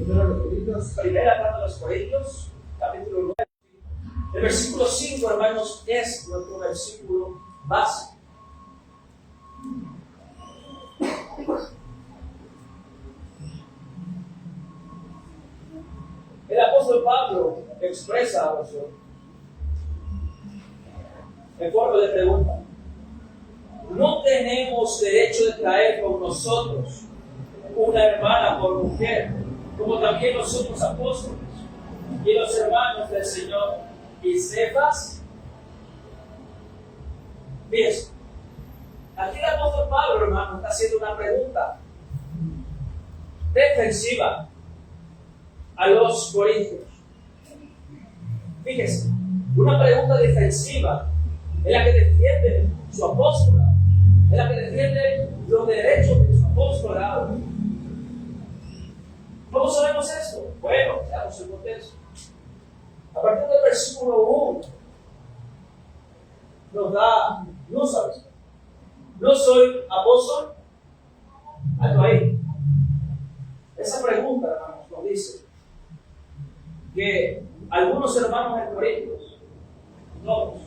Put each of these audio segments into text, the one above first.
Primera carta de los Corintios, capítulo 9. El versículo 5, hermanos, es nuestro versículo básico. El apóstol Pablo expresa a nosotros en forma de pregunta: ¿no tenemos derecho de traer con nosotros una hermana por mujer, como también nosotros apóstoles y los hermanos del Señor y Cefas? Fíjense, aquí el apóstol Pablo, hermano, está haciendo una pregunta defensiva a los corintios. Fíjense, una pregunta defensiva es la que defiende su apóstola, es la que defiende los derechos de su apostolado. ¿Cómo sabemos esto? Bueno, veamos el contexto. A partir del versículo 1 nos da luz a esto. ¿No soy apóstol? Alto ahí. Esa pregunta, hermanos, nos dice que algunos hermanos en Corintios, todos,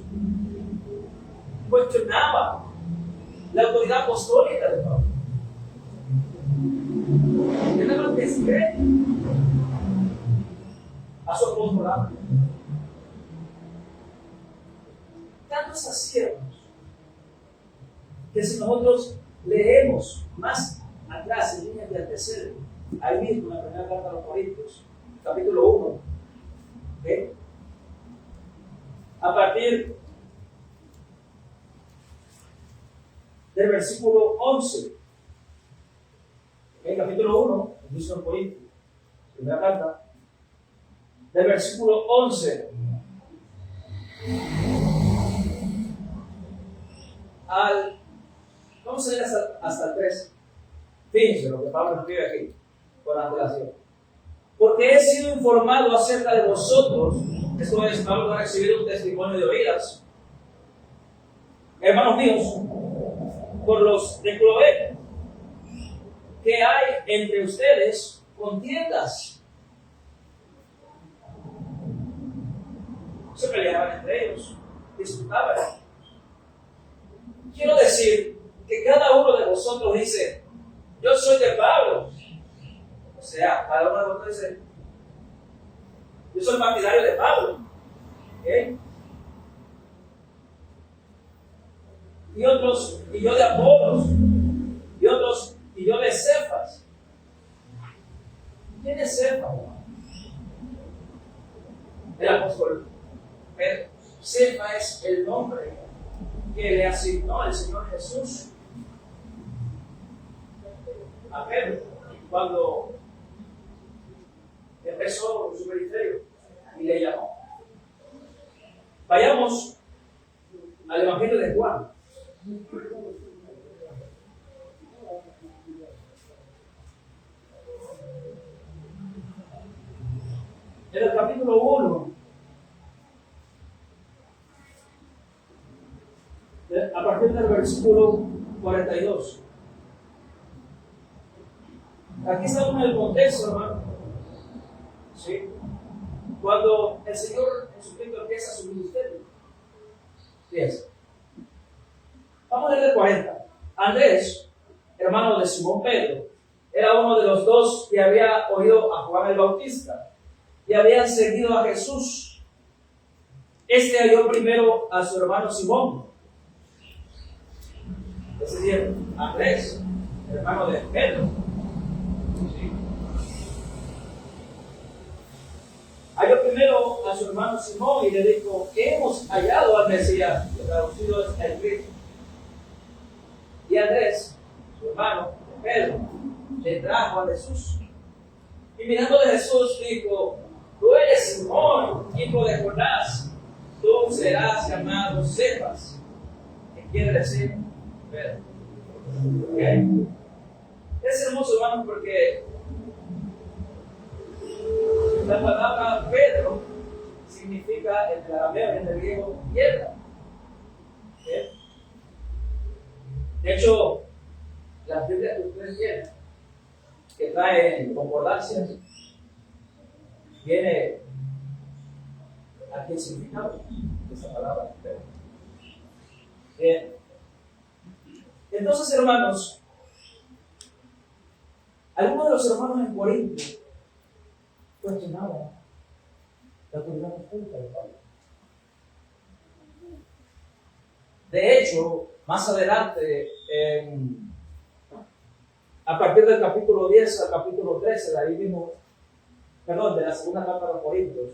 cuestionaban la autoridad apostólica de Pablo. Que daban descrédito a su apostolado. Tanto es así, hermanos, que si nosotros leemos más atrás en líneas de antecedentes, ahí mismo en la primera carta a los Corintios, capítulo 1, ¿okay? A partir del versículo 11, ¿okay? Capítulo 1, inicio de los Corintios, primera carta, del versículo 11 vamos a leer hasta el 13. Fíjense lo que Pablo escribe aquí, con antelación. Porque he sido informado acerca de vosotros, esto es, Pablo va a recibir un testimonio de oídas, hermanos míos, por los de Cloé, que hay entre ustedes contiendas. Se peleaban entre ellos, disputaban. Quiero decir que cada uno de vosotros dice: yo soy de Pablo. O sea, cada uno de vosotros dice: yo soy partidario de Pablo. ¿Okay? Y otros, y yo de Apolos. Y otros, y yo de Cefas. ¿Quién es Cefas? El apóstol Pedro. Cefas es el nombre que le asignó el Señor Jesús a Pedro cuando empezó su ministerio y le llamó. Vayamos al Evangelio de Juan. En el capítulo 1, a partir del versículo 42. Aquí estamos en el contexto, hermano. ¿Sí? Cuando el Señor Jesucristo empieza su ministerio. Fíjense. Vamos a leer el 40. Andrés, hermano de Simón Pedro, era uno de los dos que había oído a Juan el Bautista y habían seguido a Jesús. Este halló primero a su hermano Simón, es decir, Andrés, hermano de Pedro. ¿Sí? Halló primero a su hermano Simón y le dijo: hemos hallado al Mesías, que traducido es el Cristo. Y Andrés, su hermano de Pedro, le trajo a Jesús. Y mirando a Jesús dijo: tú eres Simón, hijo de Jonás, tú serás llamado Cefas, que quiere decir Pedro. ¿Okay? Es hermoso, hermano, porque la palabra Pedro significa en el arameo, en el griego, piedra. ¿Okay? De hecho, las Biblias que ustedes tienen, que traen concordancias, viene aquí el significado de esa palabra. Bien. Entonces, hermanos, algunos de los hermanos en Corinto cuestionaban la autoridad pública de Pablo. De hecho, más adelante, a partir del capítulo 10 al capítulo 13, de ahí mismo, perdón, de la segunda carta de los Corintios,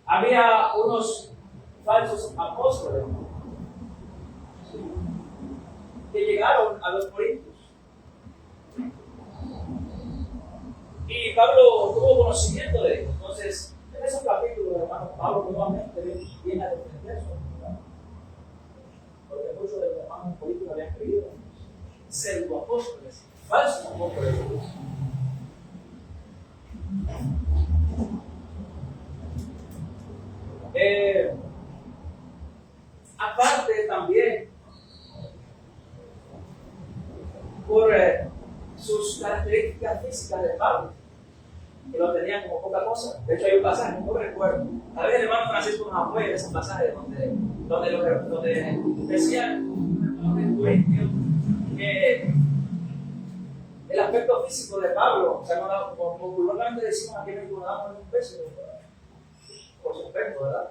había unos falsos apóstoles que llegaron a los Corintios. Y Pablo tuvo conocimiento de ellos. Entonces, en esos capítulos, hermanos, Pablo nuevamente viene a defender eso. Porque muchos de los hermanos políticos habían creído pseudoapóstoles, falsos apóstoles. Aparte también por sus características físicas de Pablo, que lo tenían como poca cosa. De hecho, hay un pasaje, no recuerdo. Tal vez el hermano Francisco nos apoya en ese pasaje donde decía que el aspecto físico de Pablo, o sea, como popularmente decimos aquí en el damos un peso por su aspecto, ¿verdad?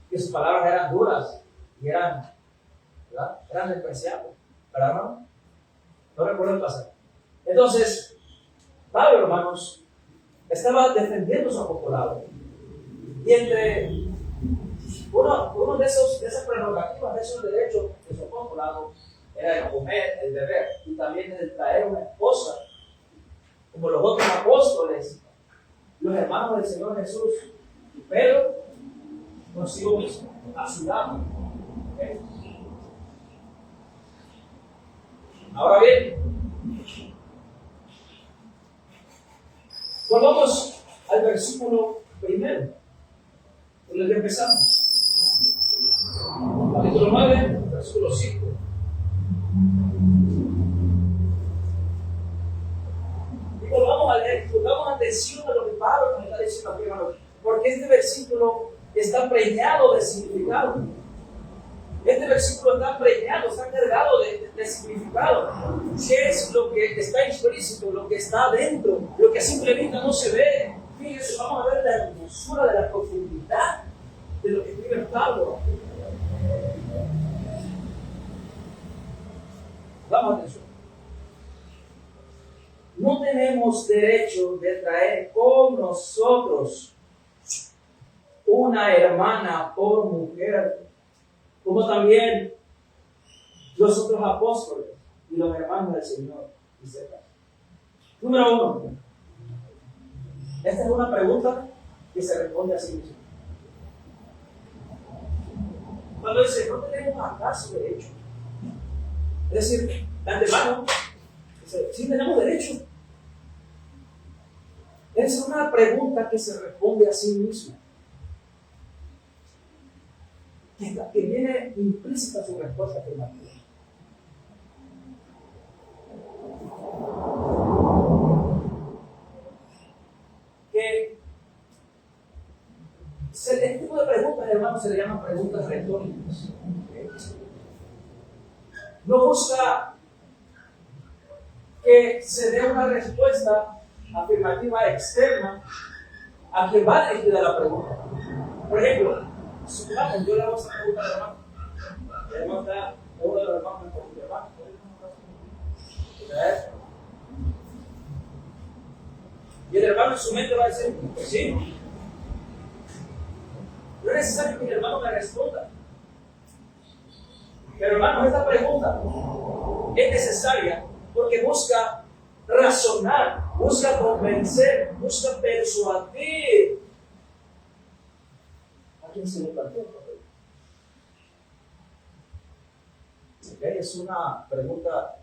Que sus palabras eran duras y eran despreciables, ¿verdad, hermano? No recuerdo el pasaje. Entonces, Pablo, hermanos, estaba defendiendo su apostolado. Y entre uno de esas prerrogativas, de esos derechos de su apostolado, era el comer, el beber, y también el traer una esposa, como los otros apóstoles, los hermanos del Señor Jesús, pero consigo mismo, a su lado. ¿Okay? Ahora bien, volvamos al versículo primero, con el que empezamos. Capítulo 9, versículo 5. Y volvamos a leer, pongamos atención a lo que Pablo nos está diciendo aquí, hermanos, porque este versículo está preñado de significado. Este versículo está preñado, está cargado de significado. ¿Qué es lo que está explícito, lo que está adentro, lo que a simple vista no se ve? Fíjense, vamos a ver la hermosura de la profundidad de lo que escribe Pablo. Vamos a atención. No tenemos derecho de traer con nosotros una hermana por mujer, como también los otros apóstoles y los hermanos del Señor. Número 1. Esta es una pregunta que se responde a sí misma. Cuando dice, ¿no tenemos acaso derecho? Es decir, de antemano, sí tenemos derecho. Es una pregunta que se responde a sí misma. Que viene implícita su respuesta afirmativa. Que este tipo de preguntas, hermanos, se le llaman preguntas retóricas. No busca que se dé una respuesta afirmativa externa a quien va dirigida la pregunta. Por ejemplo, supongamos, yo le hago esa pregunta al hermano. El hermano está, uno de los hermanos me pregunta, hermano, y el hermano en su mente va a decir, pues sí. No es necesario que el hermano me responda. Pero hermanos, esta pregunta es necesaria porque busca razonar, busca convencer, busca persuadir a quien se le plantea. ¿Okay? Es una pregunta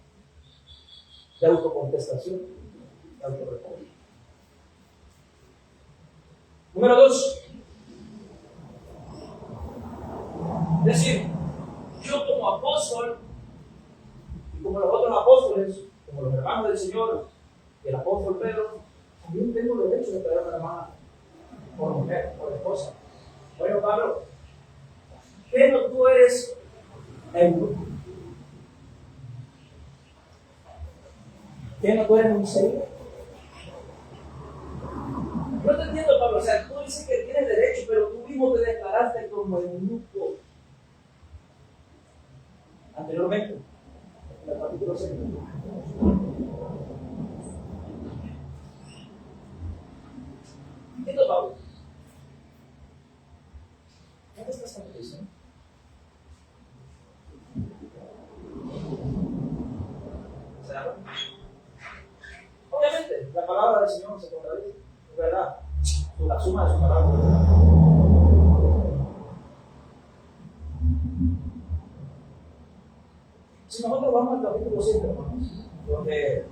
de autocontestación, de autorrespuesta. Número 2. Es decir, yo como apóstol y como los otros apóstoles, como los hermanos del Señor, el apóstol Pedro, también tengo derecho de traer a una hermana por mujer, por esposa. Bueno, Pablo, pero tú eres eunuco. ¿Qué no tú eres un serio? No te entiendo, Pablo. O sea, tú dices que tienes derecho, pero tú mismo te declaraste como eunuco anteriormente, en el capítulo 6. ¿Entiendo, Pablo? ¿Dónde está esta petición? O sea, obviamente, la palabra del Señor se contradice, es verdad. La suma de su palabra. Si nosotros vamos al capítulo 7, hermanos, donde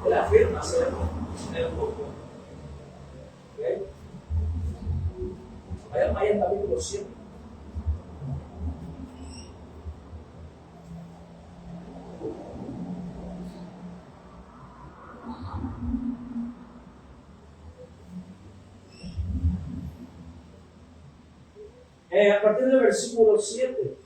él afirma ser eunuco, ¿ok? Vayamos ahí al capítulo 7. A partir del versículo 7.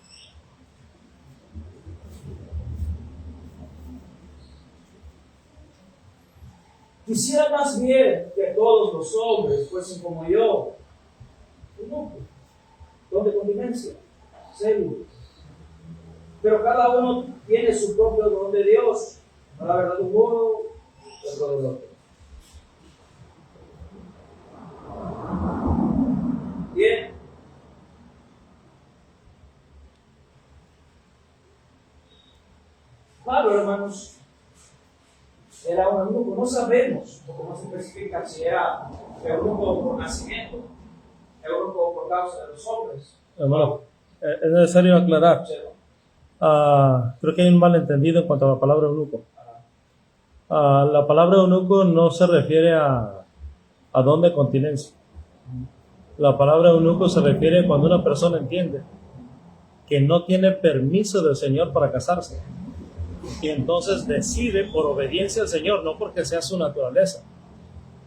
Quisiera más bien que todos los hombres fuesen como yo, eunucos, don de continencia, serio. Pero cada uno tiene su propio don de Dios, no la verdad de un modo, otro del otro. Bien. Pablo, hermanos, era un eunuco. No sabemos, porque no se especifica si era eunuco por nacimiento, eunuco por causa de los hombres. Hermano, es necesario aclarar. Creo que hay un malentendido en cuanto a la palabra eunuco. La palabra eunuco no se refiere a don de continencia. La palabra eunuco se refiere cuando una persona entiende que no tiene permiso del Señor para casarse. Y entonces decide, por obediencia al Señor, no porque sea su naturaleza,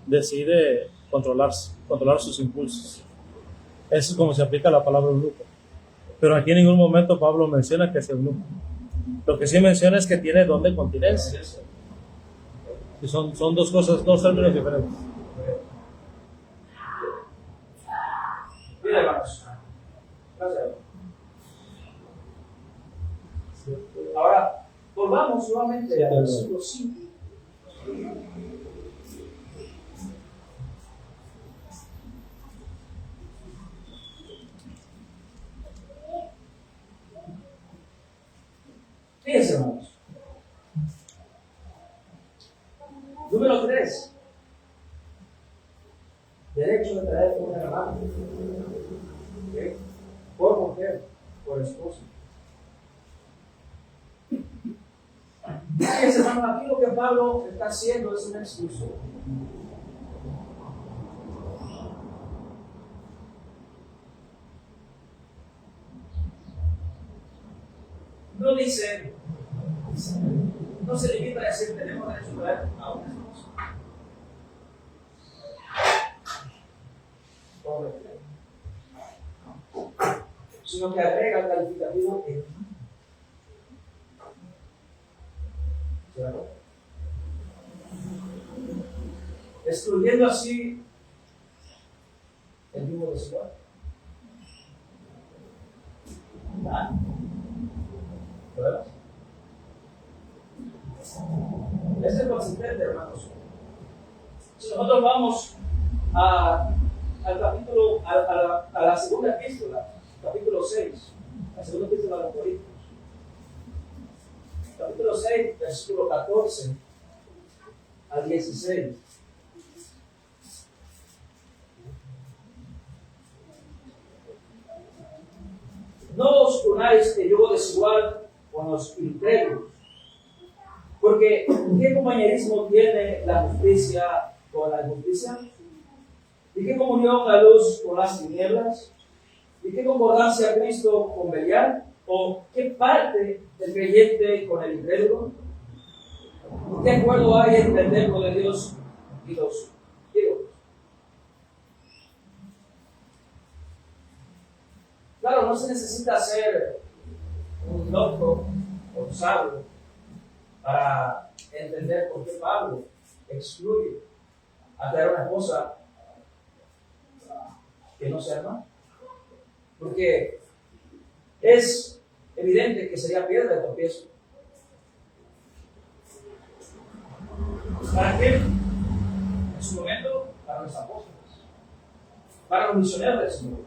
decide controlar sus impulsos. Eso es como se aplica la palabra eunuco. Pero aquí en ningún momento Pablo menciona que es eunuco. Lo que sí menciona es que tiene don de continencia. Y son dos cosas, dos términos diferentes. Bien, hermanos. Gracias. Ahora, volvamos nuevamente al versículo 5. Fíjense, hermanos. Número 3. Derecho de traer una hermana. ¿Okay? Por mujer, por esposa. Fíjense, hermanos, aquí lo que Pablo está haciendo es una exclusión. No dice, no se limita a decir tenemos derecho a traer a una esposa. Sino que agrega el calificativo en. ¿Cierto? Excluyendo así el mismo desigual. ¿Verdad? Este es consistente, hermanos. Si nosotros vamos al capítulo, a la segunda epístola, capítulo 6, la segunda epístola de los Corintios, capítulo 6, versículo 14 al 16. No os unáis de yugo desigual con los incrédulos, porque ¿qué compañerismo tiene la justicia con la injusticia? ¿Y qué comunión la luz con las tinieblas? ¿Y qué concordancia Cristo con Belial? ¿O qué parte del creyente con el incrédulo? ¿Qué acuerdo hay entre el templo de Dios y los ídolos? Claro, no se necesita ser un loco o un sabio para entender por qué Pablo excluye a traer una esposa que no sea hermana. Porque es evidente que sería piedra de tropiezo. ¿Para qué? En su momento, para los apóstoles, para los misioneros del Señor.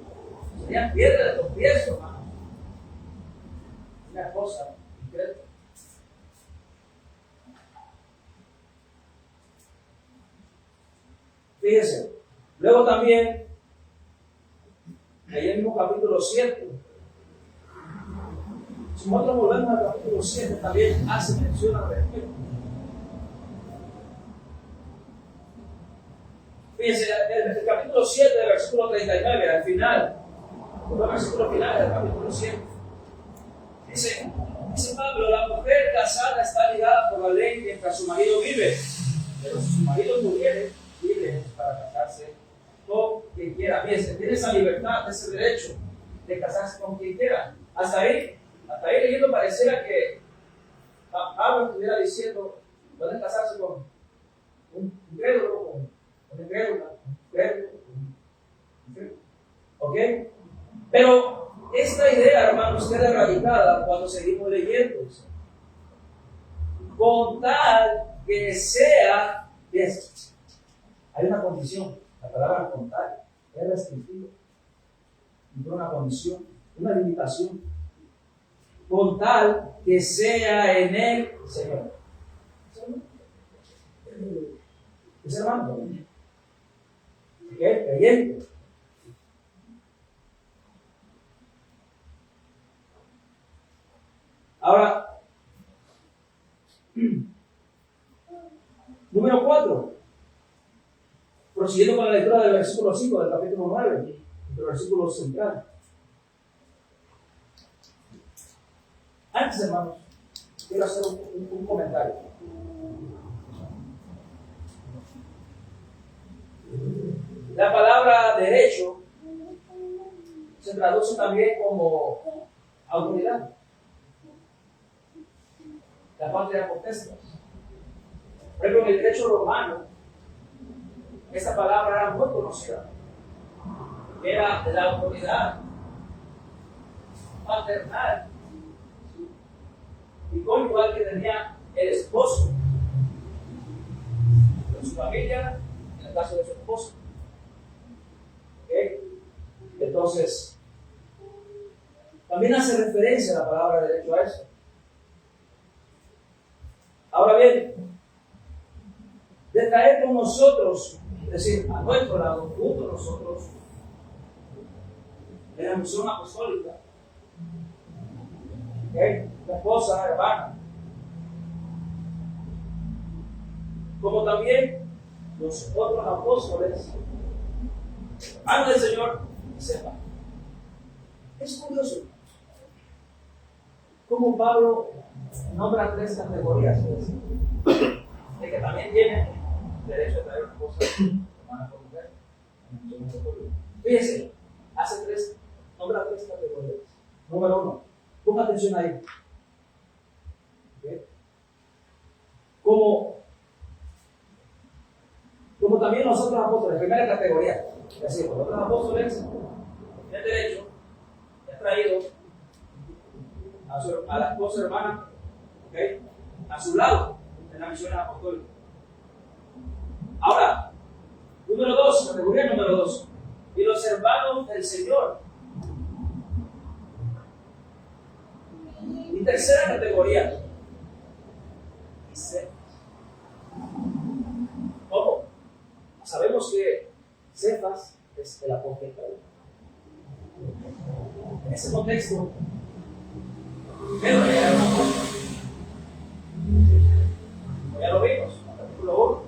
Sería piedra de tropiezo, hermano. Una cosa increíble. Fíjense, luego también, ahí en el mismo capítulo 7, si nosotros volvemos al capítulo 7, también hace mención al respecto. Fíjense, el capítulo 7, versículo 39, al final, el versículo final del capítulo 7, dice Pablo, la mujer casada está ligada por la ley mientras su marido vive, pero si su marido muriere, libre para casarse con quien quiera. Fíjense, tiene esa libertad, ese derecho de casarse con quien quiera. Hasta ahí leyendo pareciera que Pablo estuviera diciendo, pueden casarse con un incrédulo, con una incrédula, ¿ok? Pero esta idea, hermanos, queda radicada cuando seguimos leyendo. Con tal que sea, hay una condición. La palabra con tal es restrictiva. Y por una condición, una limitación. Con tal que sea en el Señor. ¿Es hermano? ¿Ok? Creyente. Ahora, número 4. Prosiguiendo con la lectura del versículo 5 del capítulo 9, del versículo central. Antes, hermanos, quiero hacer un comentario. La palabra derecho se traduce también como autoridad. La patria potestas. Por ejemplo, en el derecho romano, esta palabra era muy conocida. Era de la autoridad paternal y conyugal que tenía el esposo de su familia, en el caso de su esposa. ¿Okay? Entonces, también hace referencia a la palabra derecho a eso. Ahora bien, de traer con nosotros, es decir, a nuestro lado, junto a nosotros, en la misión apostólica, ¿okay? La esposa, hermana, como también los otros apóstoles, hermanos del Señor, sepan. Es curioso cómo Pablo nombra 3 categorías, de que también tiene derecho a traer una cosa hermana por mujer. Fíjense, nombra 3 categorías. Número 1, ponga atención ahí. ¿Okay? Como también los otros apóstoles, primera categoría, es decir, los otros apóstoles tienen derecho, han traído a la esposa hermana, ¿okay? A su lado en la misión apostólica. Ahora, número 2, categoría número 2, y los hermanos del Señor. Y tercera categoría, y Cefas. ¿Cómo? Sabemos que Cefas es el apóstol Pablo. En ese contexto, Pedro era un apóstol. Ya lo vimos, en el capítulo 1.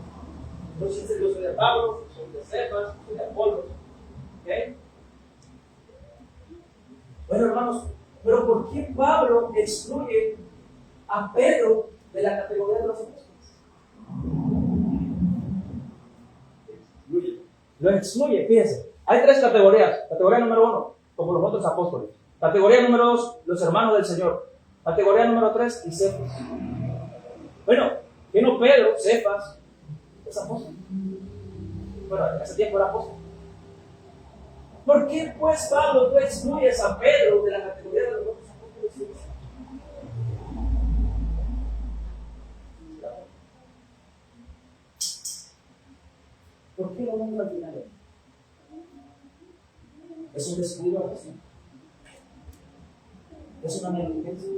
Entonces yo soy de Pablo, soy de Cefas, soy de Apolo. ¿Okay? Bueno, hermanos, pero ¿por qué Pablo excluye a Pedro de la categoría de los apóstoles? Los excluye, fíjense. Hay tres categorías. Categoría número 1, como los otros apóstoles. Categoría número 2, los hermanos del Señor. Categoría número 3, y Cefas. Bueno, vino Pedro, Cefas, es apóstol. Bueno, en ese tiempo era apóstol. ¿Por qué pues, Pablo, tú excluyes a Pedro de la categoría de los otros apóstoles? ¿Por qué lo vamos al final? Es un descuido a la razón. Es una negligencia.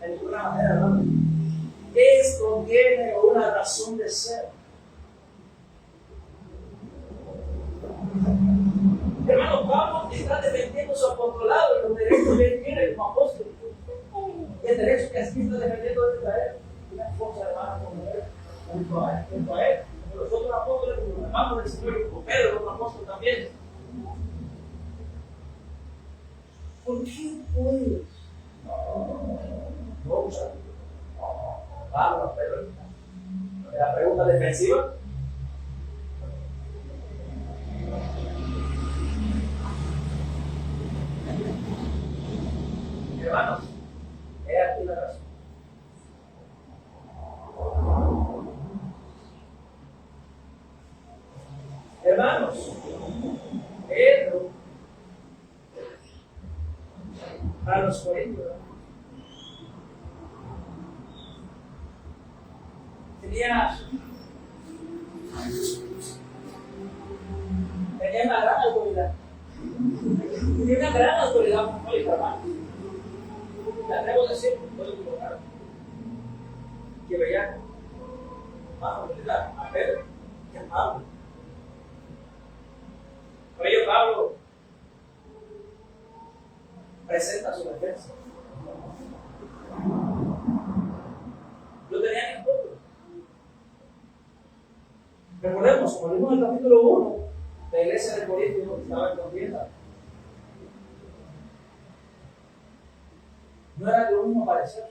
El programa era, hermano. Esto tiene una razón de ser. Hermano, Pablo está defendiendo su apostolado y los derechos que él tiene como apóstol. Y el derecho que así está defendiendo de traer una esposa, hermano, junto a él, como los otros apóstoles, como los hermanos del Señor, como Pedro, otro apóstol también. ¿Por qué puedes? No usa. Pablo, Pedro. La pregunta defensiva. Hermanos, he aquí la razón. Hermanos, Pedro, a los corintios, tenía una gran autoridad. Tenía una gran autoridad apostólica, hermanos. Le atrevo a decir, puedo equivocar, que veía más autoridad a Pedro que a Pablo. Por ello, Pablo presenta su defensa. Lo tenían en contra. Recordemos, como vimos en el capítulo 1, la iglesia de Corinto estaba en contienda. No era de lo mismo parecer.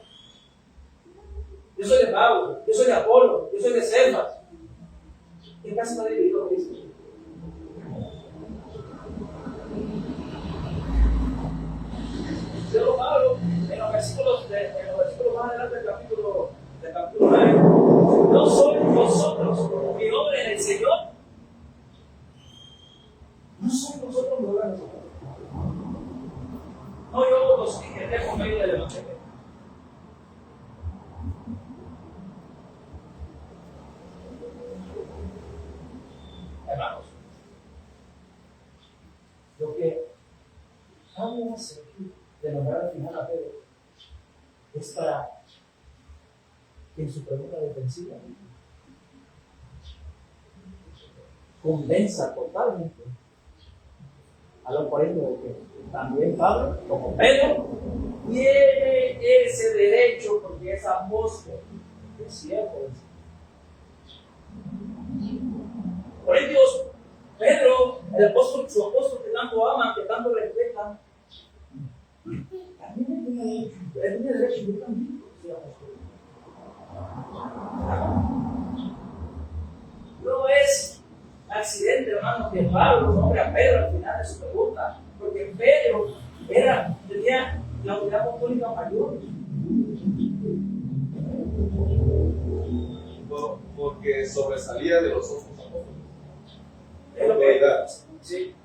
Yo soy de Pablo, yo soy de Apolo, yo soy de Cefas. ¿Qué casi está dividido Cristo? Pero Pablo, en los versículos más adelante del capítulo 9, no sois vosotros mi obra en el Señor. No sois vosotros mi obra en el Señor. No, yo los dije por medio del Evangelio. Hermanos, lo que Pablo hace de nombrar al final a Pedro es para que en su pregunta defensiva convenza totalmente a los corintios de que también Pablo, como Pedro, tiene ese derecho porque es apóstol, es cierto. Corintios, Pedro, el apóstol, su apóstol que tanto aman, que tanto respetan, también tiene derecho, yo también soy apóstol. No es accidente, hermano, que Pablo nombre a Pedro al final de su pregunta, porque Pedro tenía la autoridad apostólica mayor. Porque sobresalía de los otros apóstoles. Es lo que sí.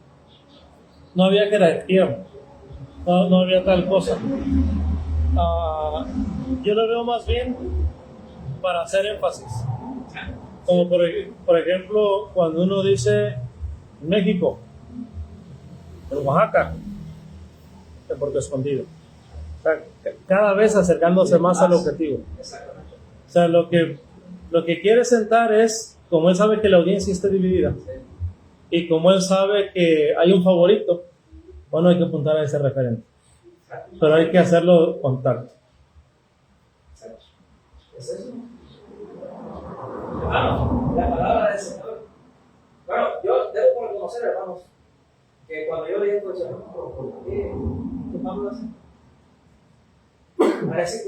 No había jerarquía, no había tal cosa. Yo lo veo más bien para hacer énfasis. Como por ejemplo, cuando uno dice México, en Oaxaca, en Puerto Escondido. O sea, cada vez acercándose más al objetivo. O sea, lo que quiere sentar es, como él sabe que la audiencia está dividida, y como él sabe que hay un favorito, bueno, hay que apuntar a ese referente. Pero hay que hacerlo con tacto. ¿Es eso? Hermanos, la palabra del Señor. Bueno, yo debo reconocer, hermanos, que cuando yo leí esto del Señor, ¿qué Pablo hace?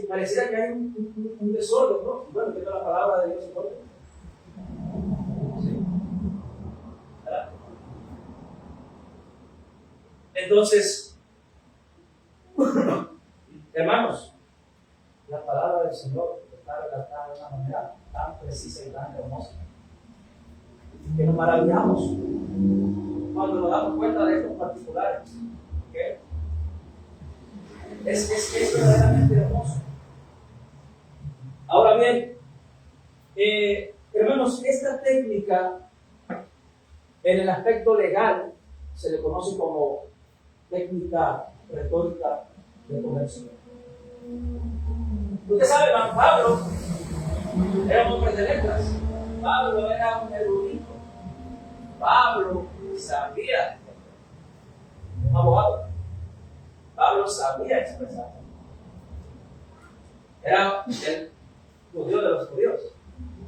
Pareciera que hay un desorden, ¿no? Bueno, que la palabra de Dios se corta. Entonces, hermanos, la palabra del Señor está redactada de una manera tan precisa y tan hermosa que nos maravillamos cuando nos damos cuenta de estos particulares. ¿Okay? Es verdaderamente hermoso. Ahora bien, hermanos, esta técnica en el aspecto legal se le conoce como técnica retórica de conversión. Usted sabe, Pablo era un hombre de letras. Pablo era un erudito. Pablo sabía, un abogado. Pablo sabía expresar. Era el judío de los judíos.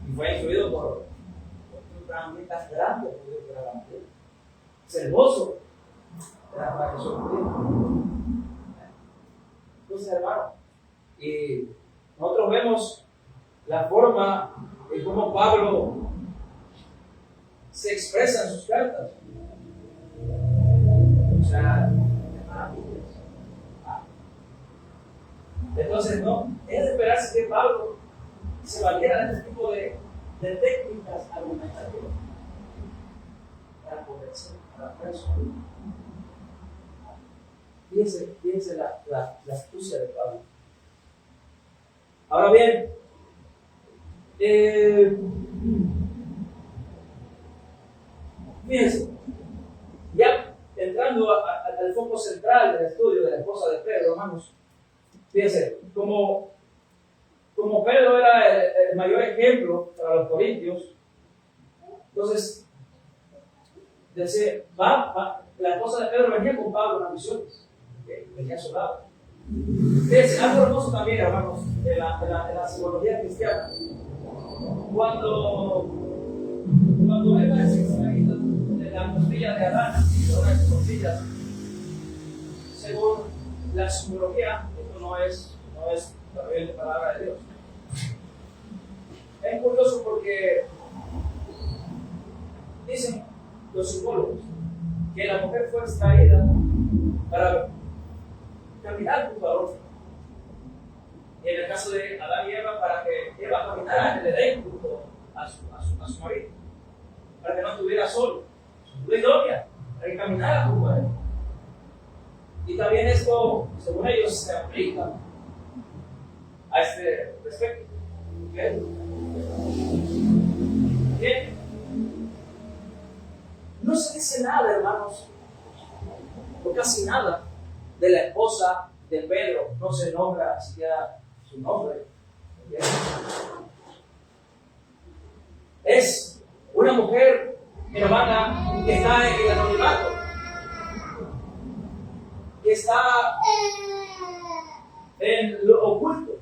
Y fue influido por un ramita grande judío que era Gamaliel. Celoso era para que son judíos. Entonces, hermano, y nosotros vemos la forma en cómo Pablo se expresa en sus cartas. O sea, entonces, no, es de esperarse que Pablo se valiera de este tipo de técnicas argumentativas para convencer a la persona. Fíjense la astucia de Pablo. Ahora bien, fíjense, ya entrando al foco central del estudio de la esposa de Pedro, hermanos, fíjense, como Pedro era el mayor ejemplo para los corintios, entonces, la esposa de Pedro venía con Pablo en las misiones, venía a su lado. Fíjense, algo hermoso también, hermanos, en la psicología cristiana. Cuando Eva es extraída de la costilla de Adán, de una de sus costillas, según la psicología, esto no es la palabra de Dios. Es curioso porque dicen los psicólogos que la mujer fue extraída para caminar junto al hombre. Y en el caso de Adán y Eva, para que Eva caminara en el Edén junto a su marido, para que no estuviera solo, su idónea, para que caminara junto a él. Y también esto, según ellos, se aplica a este respecto. ¿Okay? Bien. No se dice nada, hermanos, o casi nada, de la esposa de Pedro. No se nombra siquiera su nombre. ¿Okay? Es una mujer, hermana, que está en el anonimato, que está en lo oculto,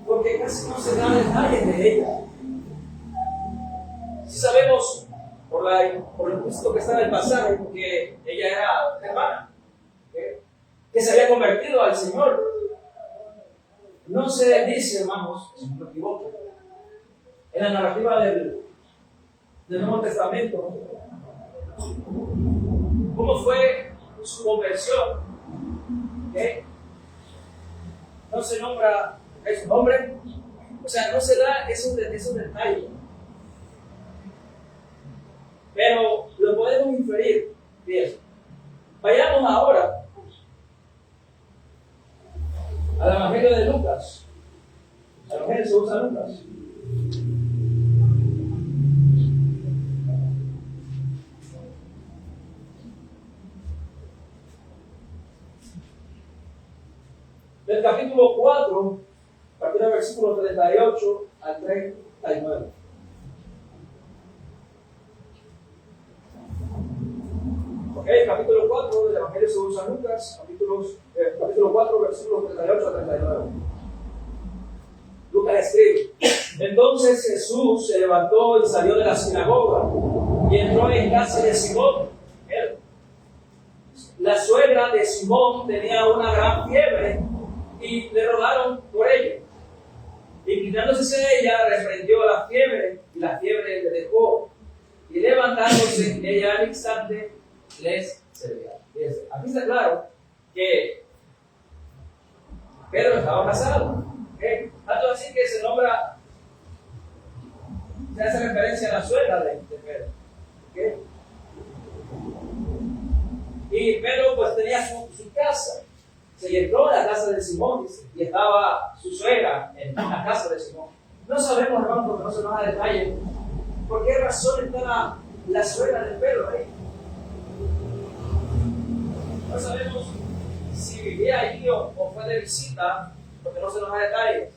porque casi no se da detalles de ella. Si sabemos por lo implícito que está en el pasaje, que ella era hermana, que se había convertido al Señor. No se dice, hermanos, si no me equivoco, en la narrativa del Nuevo Testamento, cómo fue su conversión. No se nombra su nombre, o sea, no se da esos detalles. Pero lo podemos inferir. Bien, vayamos ahora al Evangelio de Lucas. El Evangelio según San Lucas. Del capítulo 4, a partir del versículo 38 al 39. Capítulo 4 del Evangelio según San Lucas, capítulo 4, versículos 38 a 39. Lucas escribe: Entonces Jesús se levantó y salió de la sinagoga y entró en casa de Simón. La suegra de Simón tenía una gran fiebre y le rogaron por ella. Inclinándose a ella, reprendió la fiebre y la fiebre le dejó. Y levantándose ella al instante les seriedad. Fíjense, aquí está claro que Pedro estaba casado. ¿Okay? Tanto así que se nombra, se hace referencia a la suegra de Pedro. ¿Okay? Y Pedro pues tenía su casa. Se entró a la casa de Simón, dice, y estaba su suegra en la casa de Simón. No sabemos, hermano, porque no se nos da detalle, por qué razón estaba la suegra de Pedro ahí. No sabemos si vivía allí o fue de visita, porque no se nos da detalles.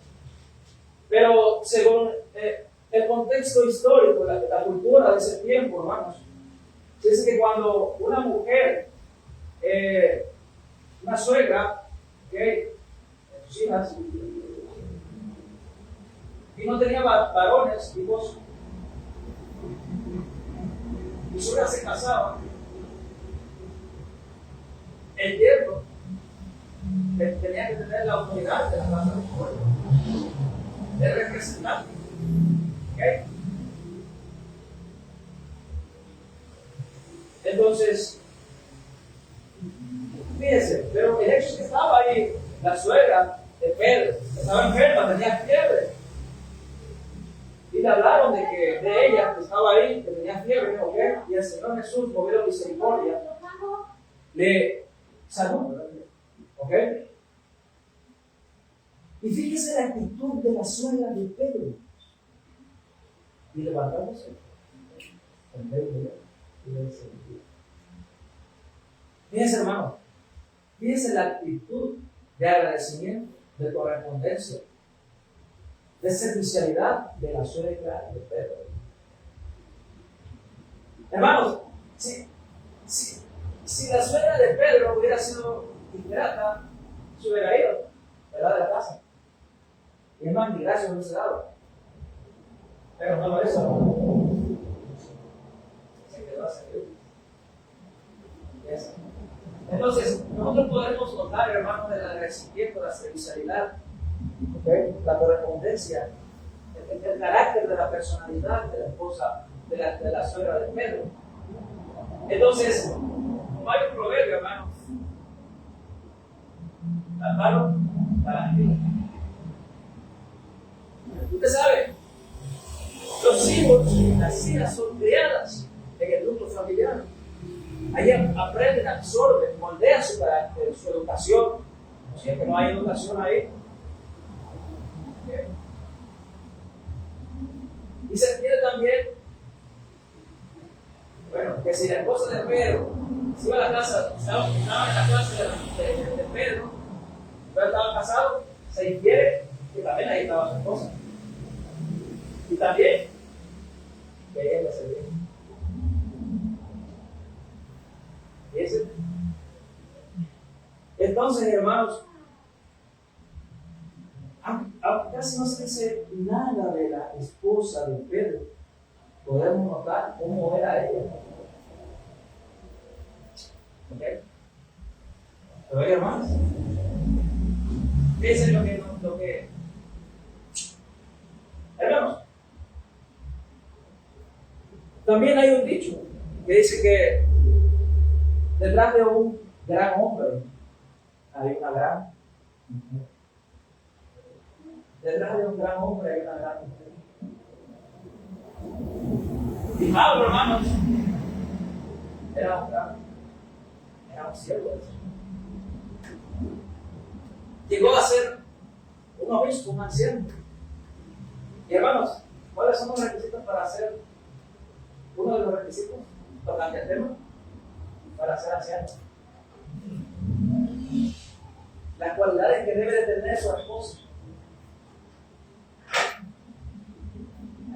Pero según el contexto histórico, la cultura de ese tiempo, hermanos, dice que cuando una mujer, una suegra, sus hijas, y no tenía varones, hijos, y su suegra se casaba, el yerno tenía que tener la autoridad de la casa de pueblo, de representante. ¿Okay? Entonces, fíjense, pero el hecho es que estaba ahí la suegra de Pedro, estaba enferma, tenía fiebre. Y le hablaron de ella, que estaba ahí, que tenía fiebre, ¿ok? Y el Señor Jesús, movido de misericordia, le sanó, ¿ok? Y fíjese la actitud de la suegra de Pedro. Y levantándose, en medio de él, y le dice: fíjense, hermano, fíjense la actitud de agradecimiento, de correspondencia, de servicialidad de la suegra de Pedro. Hermanos, si la suegra de Pedro hubiera sido ingrata, se hubiera ido, ¿verdad?, de la casa. Y es más, ni gracias hubiese dado. Pero no lo hizo. Se quedó a servir. Entonces, nosotros podemos notar, hermanos, el agradecimiento, la servicialidad, ¿okay?, la correspondencia, el carácter de la personalidad de la esposa, de la suegra de Pedro. Entonces, como hay un proverbio, hermanos, tan malo para ti. Usted sabe, los hijos y las hijas son criadas en el núcleo familiar. Allí aprenden, absorben, moldean su carácter, su educación. No sé, que no hay educación ahí. Y se entiende también, bueno, que si la esposa de Pedro se iba a la casa, estaba en la casa de Pedro, pero estaba casado, se infiere que también ahí estaba su esposa. Y también que ella se ve. Entonces, hermanos, casi no se dice nada de la esposa de Pedro, podemos notar cómo era ella. ¿Ok? ¿Lo ven, hermanos? Fíjense lo que hermanos, también hay un dicho que dice que detrás de un gran hombre hay una gran mujer. Detrás de un gran hombre hay una gran mujer. Y Pablo, hermanos, era un siervo de Dios. Llegó a ser un obispo, un anciano. Y hermanos, ¿cuáles son los requisitos para ser uno de los requisitos? Tocante al tema, para ser anciano. Las cualidades que debe de tener su esposa.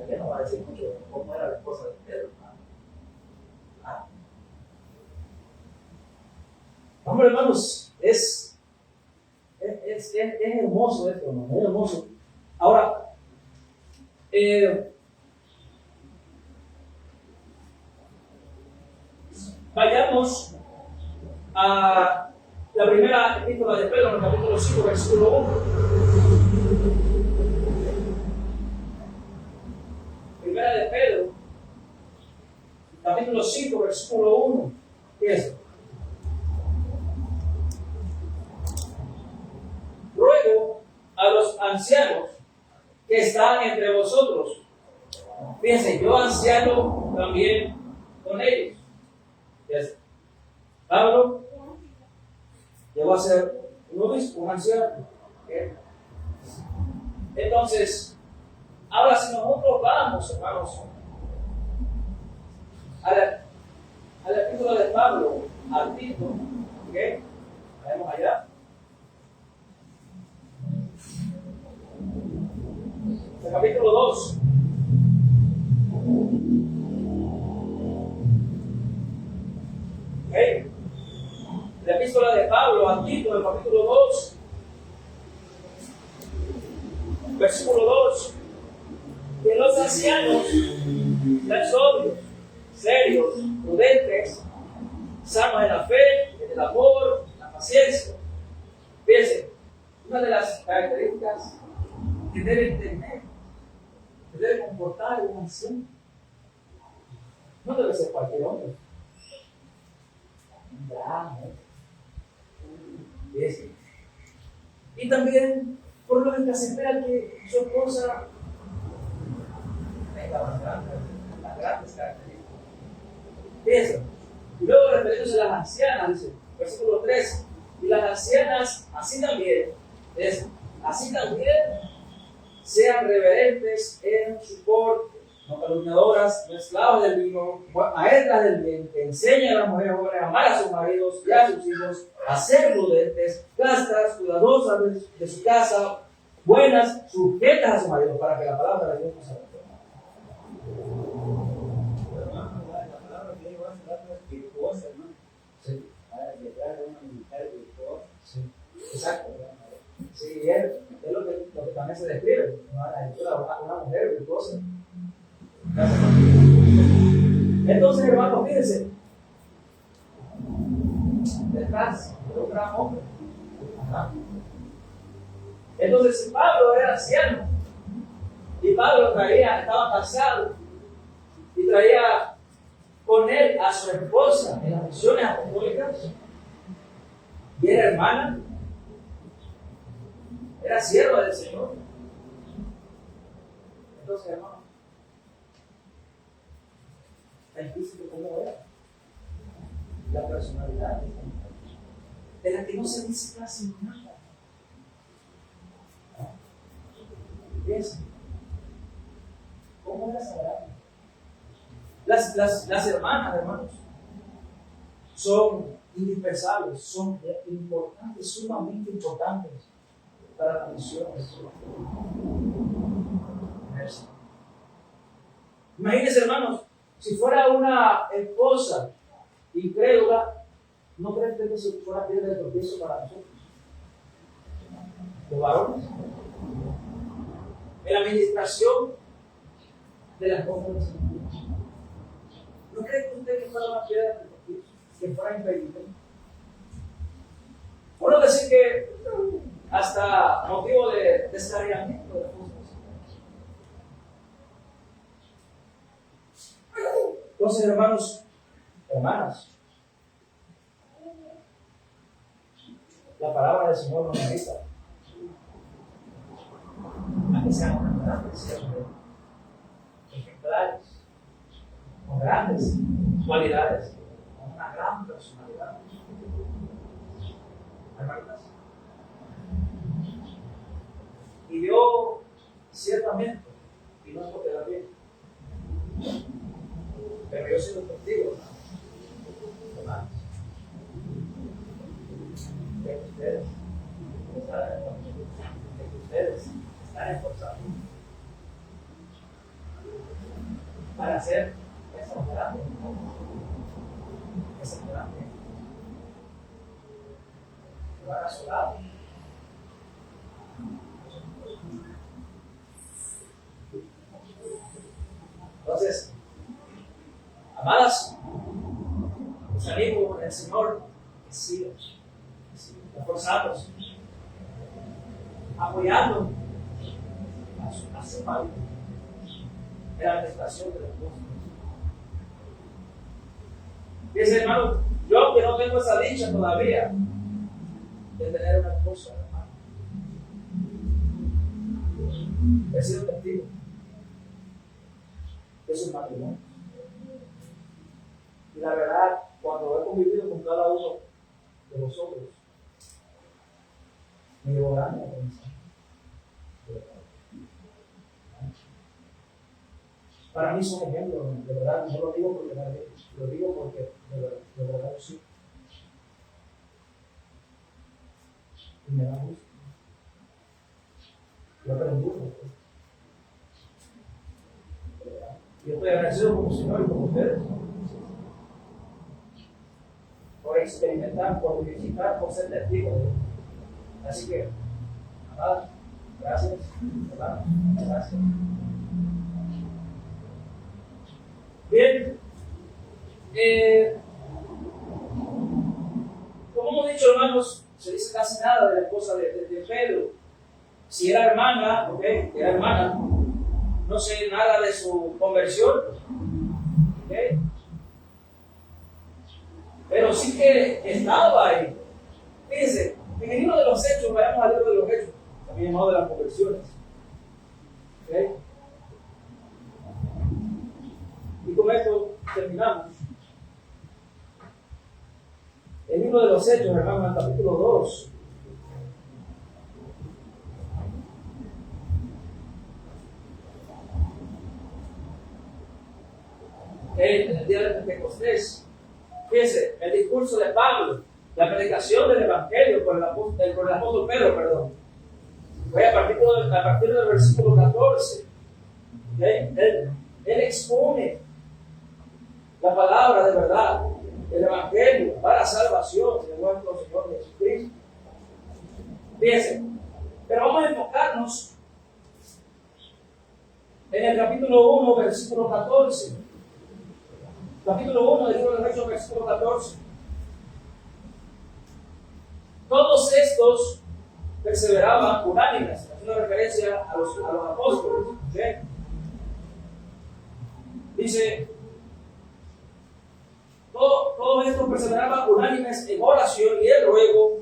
Aquí no va a decir mucho cómo era la esposa de Pedro. Hombre, hermanos, es hermoso esto, hermano, es hermoso. Ahora, vayamos a la primera epístola de Pedro, en el capítulo 5, versículo 1. Primera de Pedro, capítulo 5, versículo 1. ¿Qué es? ancianos que están entre vosotros. Fíjense, yo anciano también con ellos. Fíjense, Pablo llegó a ser un obispo, un anciano. ¿Okay? Entonces, ahora si nosotros vamos, hermanos, a la epístola de Pablo a Tito, ¿ok? Vamos allá. El capítulo 2. ¿Ok? La epístola de Pablo a Tito, el capítulo 2. Versículo 2. Que los ancianos sean sobrios, serios, prudentes, sanos en la fe, en el amor, en la paciencia. Fíjense, una de las características que deben tener, que debe comportar un anciano, no debe ser cualquier hombre. Un bravo. Fíjense. Y también, por lo que se espera que su esposa tenga las grandes características. Fíjense. Y luego refiriéndose a las ancianas, dice, versículo 3, y las ancianas así también sean reverentes en su porte, no calumniadoras, no esclavas del vino, maestras del bien, que enseñan a las mujeres jóvenes a amar a sus maridos y a sus hijos, a ser prudentes, castas, cuidadosas de su casa, buenas, sujetas a su marido, para que la palabra de Dios no se repita. Sí. Sí, exacto. Sí, es lo que también se describe. Una mujer virtuosa. Entonces, hermanos, fíjense. Detrás de un gran hombre. Ajá. Entonces, Pablo era anciano. Y Pablo estaba casado. Y traía con él a su esposa en las misiones apostólicas. Y era hermana, era sierva del Señor. Entonces, hermano, el físico, ¿cómo era? La personalidad de la que no se dice casi nada. Piensa, ¿cómo era sagrada? Las hermanas, hermanos, son indispensables, son importantes, sumamente importantes para la misión de Dios. Imagínense, hermanos, si fuera una esposa incrédula, ¿no creen que eso fuera piedra de tropiezo para nosotros? Los varones. En la administración de las cosas del Señor. ¿No creen que usted que fuera una piedra de tropiezo? Que fuera impedimento. Bueno, decir que hasta motivo de descarriamiento de las cosas. Entonces, hermanos, hermanas, la palabra del Señor nos invita a que seamos grandes, ejemplares, con grandes cualidades, con una gran personalidad. Hermanitas. Y yo, ciertamente, y no es porque la bien, pero yo soy testigo, hermanos, de que ustedes están esforzados para hacer esas grandes, que van a su lado. Entonces, amadas, los amigos del Señor, que sigan esforzándose, apoyando a su marido en la administración de las cosas. Fíjense, hermano, yo aunque no tengo esa dicha todavía de tener una esposa, hermano, He sido testigo de sus matrimonios. Y la verdad, cuando he convivido con cada uno de vosotros, me llevo grande a pensar. Para mí son ejemplos, de verdad, no lo digo porque nadie, lo digo porque de verdad sí. Y me da gusto. Yo aprendí mucho. Yo estoy agradecido como Señor y como ustedes por experimentar, por visitar, por ser testigos. Así que, amada, gracias, hermano, gracias. Bien, como hemos dicho, hermanos, se dice casi nada de la esposa de Pedro. Si era hermana, ok, era hermana, no sé nada de su conversión, ok, pero sí que estaba ahí. Fíjense, en el libro de los Hechos, vayamos al libro de los Hechos, también llamado de las conversiones, ok. Y con esto terminamos. El libro de los Hechos, hermano, en el capítulo 2. En el día de Pentecostés, fíjense, el discurso de Pablo, la predicación del Evangelio por el apóstol Pedro, perdón. Voy a partir del versículo 14. ¿Okay? Él expone la palabra de verdad, el Evangelio para salvación de nuestro Señor Jesucristo. Fíjense, pero vamos a enfocarnos en el capítulo 1, versículo 14. Capítulo 1 del libro de Hechos, versículo 14. Todos estos perseveraban unánimes, haciendo referencia a los apóstoles. ¿Okay? Dice, todos estos perseveraban unánimes en oración y en ruego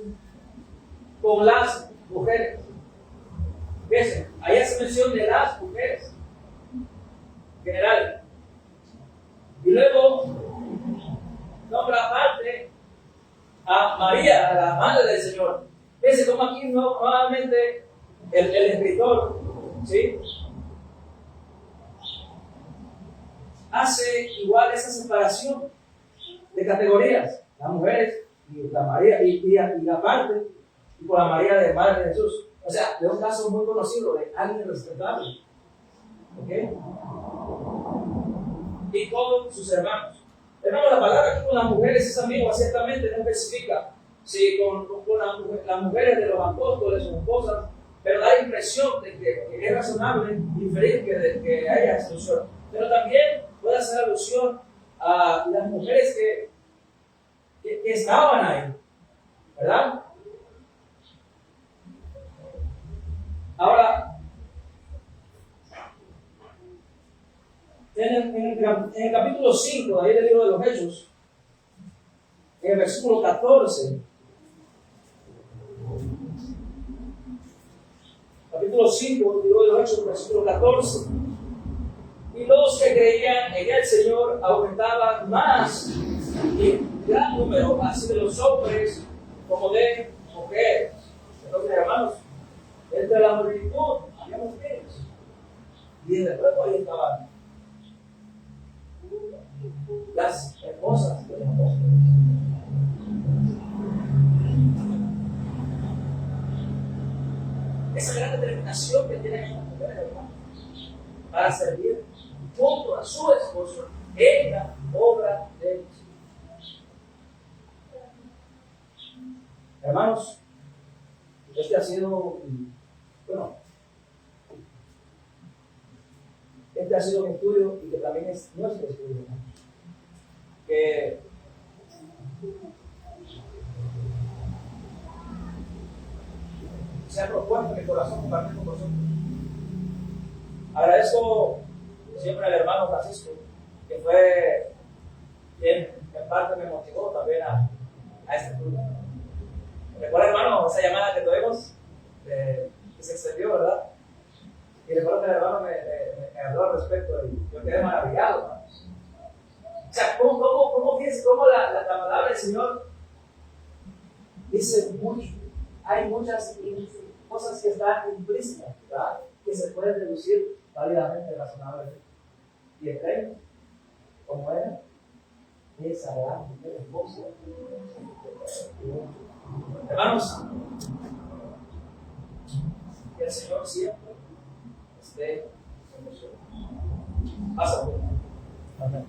con las mujeres. Fíjense, ahí hace mención de las mujeres general. Y luego nombra aparte a María, a la madre del Señor. Fíjense como aquí nuevamente el escritor, ¿sí?, hace igual esa separación de categorías, las mujeres y la María, y aparte, y por la María de Madre de Jesús. O sea, de un caso muy conocido de alguien respetable. ¿Ok? Y con sus hermanos. Hermano, la palabra aquí con las mujeres es ambigua, ciertamente no especifica si con las mujeres de los apóstoles o esposas, pero da la impresión de que es razonable inferir que haya exclusión. Pero también puede hacer alusión a las mujeres que estaban ahí, ¿verdad? Ahora, en el capítulo 5 ahí del libro de los Hechos, en el versículo 14, capítulo 5 del libro de los Hechos, versículo 14, y los que creían en el Señor aumentaban más en gran número, así de los hombres como de mujeres. Entonces, hermanos, entre la multitud había mujeres, y desde luego ahí estaban las esposas de los apóstoles. Esa gran determinación que tienen estas mujeres, hermanos, para servir junto a su esposo en la obra de Dios. Hermanos, este ha sido, bueno, este ha sido mi estudio y que también es nuestro estudio, hermanos. Que se ha propuesto en mi corazón compartir con vosotros. Agradezco siempre al hermano Francisco, que fue quien en parte me motivó también a este estudio. ¿Recuerda, hermano, esa llamada que tuvimos? Que se extendió, ¿verdad? Y respecto a ello. Yo quedé maravillado, hermanos. O sea, ¿cómo la palabra del Señor dice mucho? Hay muchas cosas que están implícitas, ¿verdad? Que se pueden deducir válidamente, razonablemente. Y el reino, como era, es agradable, es hermoso. Hermanos, que el Señor siempre esté con nosotros. Pasa. Amén.